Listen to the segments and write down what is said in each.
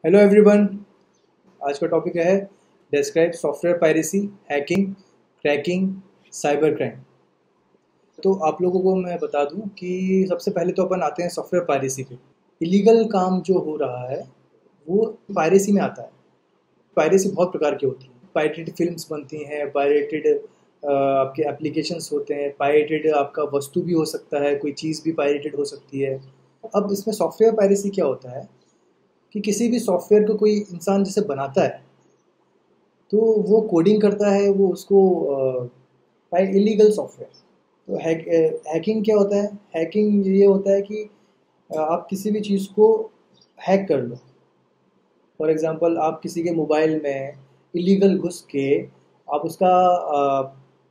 Hello everyone. आज का topic है describe software piracy, hacking, cracking, cyber crime. तो आप लोगों को मैं बता दूं कि सबसे पहले तो अपन आते हैं सॉफ्टवेयर पायरेसी पे। इलीगल काम जो हो रहा है वो पायरेसी में आता है। पायरेसी बहुत प्रकार की होती है। पायरेटेड फिल्म्स बनती हैं, पायरेटेड आपके एप्लीकेशंस होते हैं, पायरेटेड आपका वस्तु भी हो सकता है, कोई चीज़ भी पायरेटेड हो सकती है। अब इसमें सॉफ्टवेयर पायरेसी क्या होता है कि किसी भी सॉफ्टवेयर को कोई इंसान जैसे बनाता है तो वो कोडिंग करता है, वो उसको बाय इलीगल सॉफ्टवेयर। तो हैकिंग क्या होता है? हैकिंग ये होता है कि आप किसी भी चीज़ को हैक कर लो। फॉर एग्जांपल आप किसी के मोबाइल में इलीगल घुस के आप उसका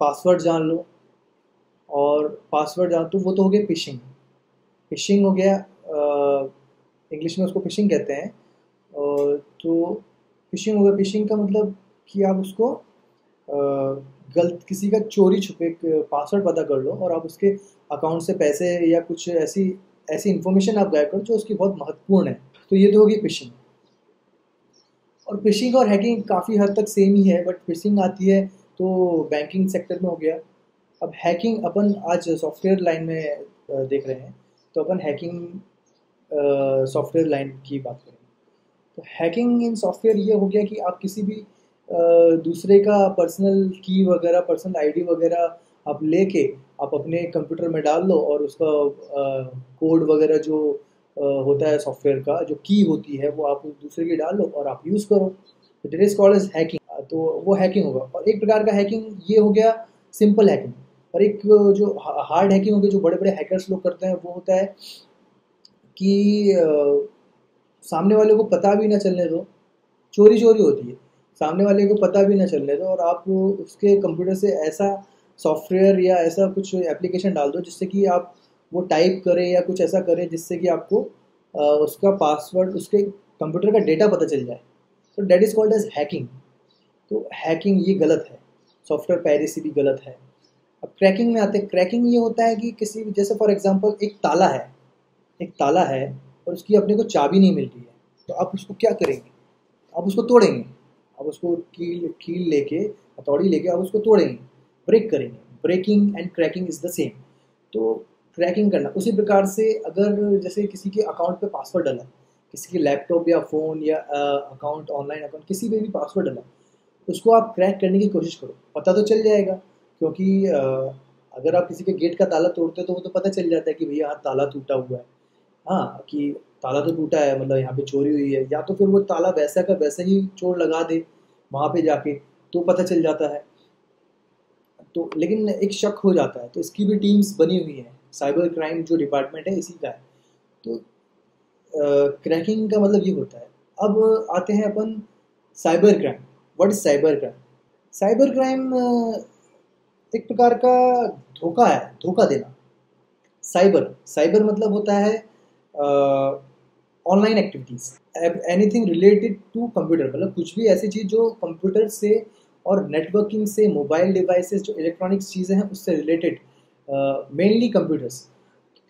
पासवर्ड जान लो, और पासवर्ड जान तो वो तो हो गया फिशिंग। फिशिंग हो गया, इंग्लिश में उसको फिशिंग कहते हैं। तो फिशिंग हो गया। फिशिंग का मतलब कि आप उसको गलत किसी का चोरी छुपे पासवर्ड पता कर लो और आप उसके अकाउंट से पैसे या कुछ ऐसी ऐसी इन्फॉर्मेशन आप गायब करो जो उसकी बहुत महत्वपूर्ण है। तो ये तो होगी फिशिंग। और फिशिंग और हैकिंग काफ़ी हद तक सेम ही है, बट फिशिंग आती है तो बैंकिंग सेक्टर में हो गया। अब हैकिंग अपन आज सॉफ्टवेयर लाइन में देख रहे हैं, तो अपन हैकिंग सॉफ्टवेयर लाइन की बात करें। तो हैकिंग इन सॉफ्टवेयर ये हो गया कि आप किसी भी दूसरे का पर्सनल की वगैरह, पर्सनल आईडी वगैरह आप लेके आप अपने कंप्यूटर में डाल लो, और उसका कोड वगैरह जो होता है सॉफ्टवेयर का, जो की होती है वो आप दूसरे की डाल लो और आप यूज़ करो। तो that is called as hacking. तो वो हैकिंग होगा। और एक प्रकार का हैकिंग ये हो गया सिंपल हैकिंग। और एक जो हार्ड हैकिंग हो गया, जो बड़े बड़े हैकर्स लोग करते हैं, वो होता है कि सामने वाले को पता भी ना चलने दो, चोरी चोरी होती है, सामने वाले को पता भी ना चलने दो, और आप उसके कंप्यूटर से ऐसा सॉफ्टवेयर या ऐसा कुछ एप्लीकेशन डाल दो जिससे कि आप वो टाइप करें या कुछ ऐसा करें जिससे कि आपको उसका पासवर्ड, उसके कंप्यूटर का डेटा पता चल जाए। तो that is called as hacking. तो हैकिंग ये गलत है, सॉफ्टवेयर पायरेसी भी गलत है। अब क्रैकिंग में आते हैं। क्रैकिंग ये होता है कि किसी जैसे फॉर एग्जांपल एक ताला है और उसकी अपने को चाबी नहीं मिल रही है, तो आप उसको क्या करेंगे? आप उसको तोड़ेंगे। आप उसको कील कील लेके, हथौड़ी लेके आप उसको तोड़ेंगे, ब्रेक करेंगे। Breaking and cracking is the same. तो क्रैकिंग करना उसी प्रकार से, अगर जैसे किसी के अकाउंट पे पासवर्ड डला, किसी के लैपटॉप या फ़ोन या अकाउंट, ऑनलाइन अकाउंट, किसी पे भी पासवर्ड डला, उसको आप क्रैक करने की कोशिश करो, पता तो चल जाएगा। क्योंकि अगर आप किसी के गेट का ताला तोड़ते हो तो वो तो पता चल जाता है कि भैया हाँ ताला टूटा हुआ है। हाँ, कि ताला तो टूटा है, मतलब यहाँ पे चोरी हुई है। या तो फिर वो ताला वैसा का वैसा ही चोर लगा दे वहाँ पे जाके, तो पता चल जाता है। तो लेकिन एक शक हो जाता है, तो इसकी भी टीम्स बनी हुई हैं। साइबर क्राइम जो डिपार्टमेंट है इसी का है। तो क्रैकिंग का मतलब ये होता है। अब आते हैं अपन cyber crime. What is cyber crime? Cyber crime एक प्रकार का धोखा है, धोखा देना। साइबर साइबर मतलब होता है online activities, anything related to computer, मतलब कुछ भी ऐसी चीज़ जो कंप्यूटर से और नेटवर्किंग से, मोबाइल डिवाइसेस जो इलेक्ट्रॉनिक्स चीज़ें हैं उससे रिलेटेड, मेनली कंप्यूटर्स।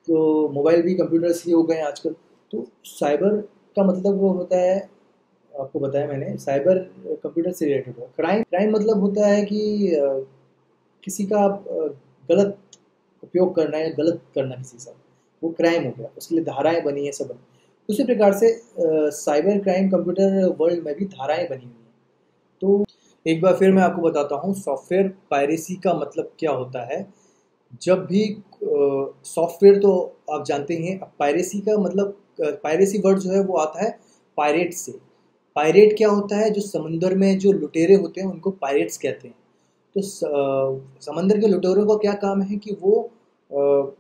तो मोबाइल भी कंप्यूटर्स ही हो गए हैं आजकल। तो साइबर का मतलब वो होता है, आपको बताया मैंने, साइबर कंप्यूटर से रिलेटेड हो। क्राइम क्राइम मतलब होता है कि किसी का गलत उपयोग करना या गलत करना किसी से, वो क्राइम हो गया। उसके लिए धाराएं बनी है, सब बनी। उसी प्रकार से साइबर क्राइम कंप्यूटर वर्ल्ड में भी धाराएं बनी हुई हैं। तो एक बार फिर मैं आपको बताता हूँ सॉफ्टवेयर पायरेसी का मतलब क्या होता है। जब भी सॉफ्टवेयर, तो आप जानते ही हैं, पायरेसी का मतलब, पायरेसी वर्ड जो है वो आता है पायरेट से। पायरेट क्या होता है? जो समंदर में जो लुटेरे होते हैं उनको पायरेट्स कहते हैं। तो समंदर के लुटेरों का क्या काम है कि वो अ,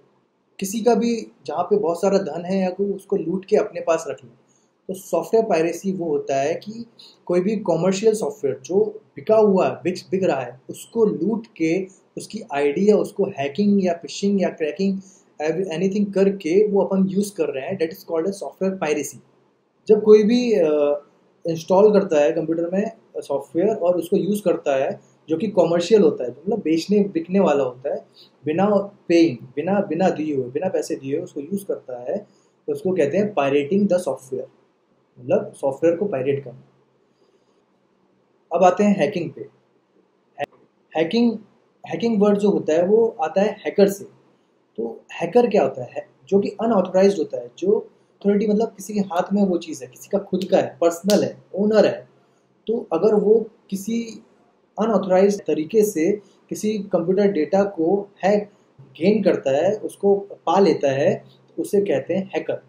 किसी का भी, जहाँ पे बहुत सारा धन है या कोई, उसको लूट के अपने पास रख लें। तो सॉफ्टवेयर पायरेसी वो होता है कि कोई भी कॉमर्शियल सॉफ्टवेयर जो बिका हुआ है, बिक रहा है, उसको लूट के उसकी आईडी या उसको हैकिंग या फिशिंग या क्रैकिंग एनीथिंग करके वो अपन यूज़ कर रहे हैं, date is called a software piracy. जब कोई भी इंस्टॉल करता है कंप्यूटर में सॉफ्टवेयर और उसको यूज़ करता है, जो कि कॉमर्शियल होता है, जो मतलब बेचने बिकने वाला होता है, बिना पेइंग, बिना बिना दिए हुए, बिना पैसे दिए हुए उसको यूज़ करता है, तो उसको कहते हैं पायरेटिंग द सॉफ्टवेयर। मतलब सॉफ्टवेयर को पायरेट करना। अब आते हैं हैकिंग पे। हैकिंग हैकिंग वर्ड जो होता है वो आता है हैकर से। तो हैकर क्या होता है? जो कि अनऑथोराइज्ड होता है, जो अथॉरिटी मतलब किसी के हाथ में वो चीज़ है, किसी का खुद का है, पर्सनल है, ओनर है। तो अगर वो किसी अनऑथोराइज्ड तरीके से किसी कंप्यूटर डेटा को हैक गेन करता है, उसको पा लेता है, तो उसे कहते हैं हैकर।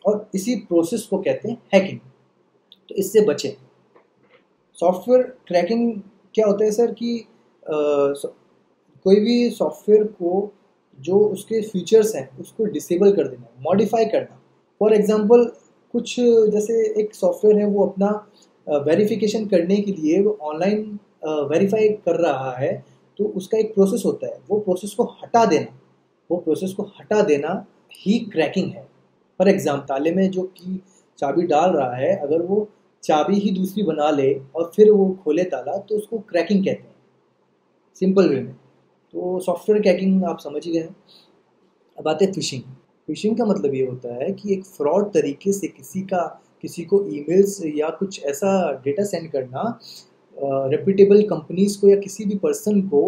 और इसी प्रोसेस को कहते हैं हैकिंग। तो इससे बचें। सॉफ्टवेयर क्रैकिंग क्या होता है सर कि कोई भी सॉफ्टवेयर को जो उसके फीचर्स हैं उसको डिसेबल कर देना, मॉडिफाई करना। फॉर एग्जांपल कुछ जैसे एक सॉफ्टवेयर है वो अपना वेरिफिकेशन करने के लिए वो ऑनलाइन वेरीफाई कर रहा है, तो उसका एक प्रोसेस होता है, वो प्रोसेस को हटा देना ही क्रैकिंग है। फॉर एग्जाम्पल ताले में जो की चाबी डाल रहा है, अगर वो चाबी ही दूसरी बना ले और फिर वो खोले ताला, तो उसको क्रैकिंग कहते हैं सिंपल वे में। तो सॉफ्टवेयर क्रैकिंग आप समझ ही गए हैं। अब आते हैं फिशिंग। फिशिंग का मतलब ये होता है कि एक फ्रॉड तरीके से किसी को ईमेल्स या कुछ ऐसा डेटा सेंड करना, रेप्यूटेबल कंपनीज को या किसी भी पर्सन को,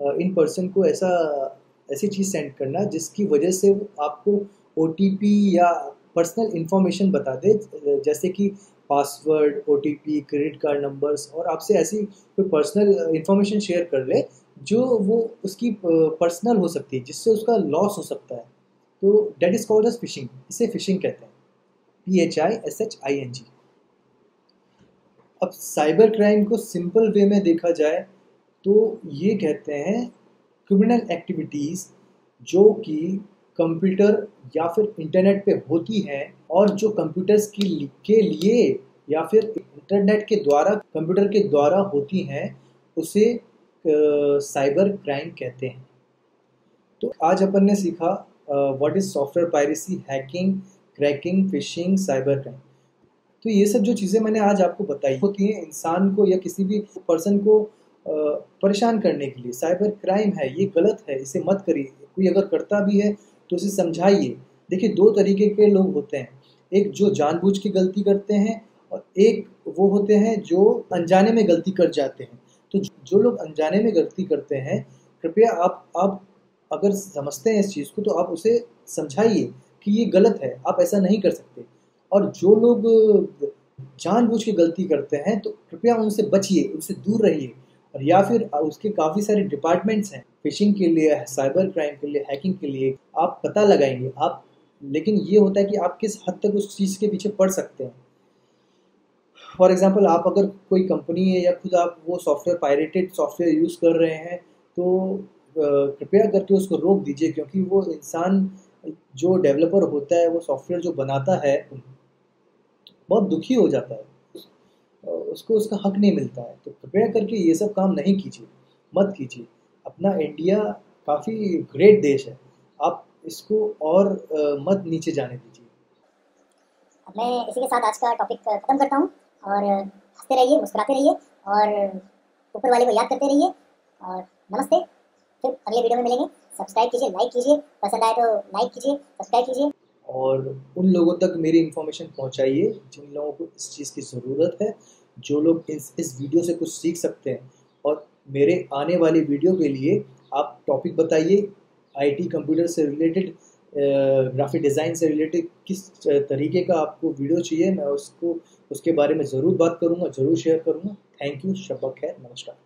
इन पर्सन को ऐसी चीज़ सेंड करना जिसकी वजह से वो आपको ओटीपी या पर्सनल इन्फॉर्मेशन बता दे, जैसे कि password, OTP, credit card numbers, और आपसे ऐसी कोई पर्सनल इन्फॉर्मेशन शेयर कर ले जो वो उसकी पर्सनल हो सकती है, जिससे उसका लॉस हो सकता है। तो that is called as phishing. इसे फिशिंग कहते हैं, PHISHING। अब साइबर क्राइम को सिंपल वे में देखा जाए तो ये कहते हैं क्रिमिनल एक्टिविटीज़ जो कि कंप्यूटर या फिर इंटरनेट पे होती हैं, और जो कंप्यूटर्स के लिए या फिर इंटरनेट के द्वारा, कंप्यूटर के द्वारा होती हैं, उसे साइबर क्राइम कहते हैं। तो आज अपन ने सीखा what is software piracy, hacking, cracking, fishing, cyber crime. तो ये सब जो चीज़ें मैंने आज आपको बताई होती हैं इंसान को या किसी भी पर्सन को परेशान करने के लिए। साइबर क्राइम है, ये गलत है, इसे मत करिए। कोई अगर करता भी है तो उसे समझाइए। देखिए, दो तरीके के लोग होते हैं, एक जो जानबूझ के गलती करते हैं और एक वो होते हैं जो अनजाने में गलती कर जाते हैं। तो जो लोग अनजाने में गलती करते हैं, कृपया आप अगर समझते हैं इस चीज़ को तो आप उसे समझाइए कि ये गलत है, आप ऐसा नहीं कर सकते। और जो लोग जानबूझ के गलती करते हैं तो कृपया उनसे बचिए, उनसे दूर रहिए। और या फिर उसके काफ़ी सारे डिपार्टमेंट्स हैं फिशिंग के लिए, साइबर क्राइम के लिए, हैकिंग के लिए, आप पता लगाएंगे आप। लेकिन ये होता है कि आप किस हद तक उस चीज़ के पीछे पड़ सकते हैं। फॉर एग्जांपल, आप अगर कोई कंपनी है या खुद आप वो सॉफ्टवेयर, पायरेटेड सॉफ्टवेयर यूज़ कर रहे हैं, तो कृपया करके उसको रोक दीजिए, क्योंकि वो इंसान जो डेवलपर होता है, वो सॉफ्टवेयर जो बनाता है, बहुत दुखी हो जाता है, उसको उसका हक नहीं मिलता है। तो कृपया करके ये सब काम नहीं कीजिए, मत कीजिए। अपना इंडिया काफ़ी ग्रेट देश है, आप इसको और मत नीचे जाने दीजिए। अब मैं इसी के साथ आज का टॉपिक खत्म करता हूँ। और हंसते रहिए, मुस्कुराते रहिए और ऊपर वाले को याद करते रहिए। और नमस्ते, फिर अगले वीडियो में मिलेंगे। सब्सक्राइब कीजिए, लाइक कीजिए, पसंद आए तो लाइक कीजिए, सब्सक्राइब कीजिए। और उन लोगों तक मेरी इन्फॉर्मेशन पहुंचाइए जिन लोगों को इस चीज़ की ज़रूरत है, जो लोग इस वीडियो से कुछ सीख सकते हैं। और मेरे आने वाली वीडियो के लिए आप टॉपिक बताइए, आईटी कंप्यूटर से रिलेटेड, ग्राफिक डिज़ाइन से रिलेटेड किस तरीके का आपको वीडियो चाहिए, मैं उसके बारे में ज़रूर बात करूँगा, ज़रूर शेयर करूँगा। थैंक यू, शब्बा खैर, नमस्कार।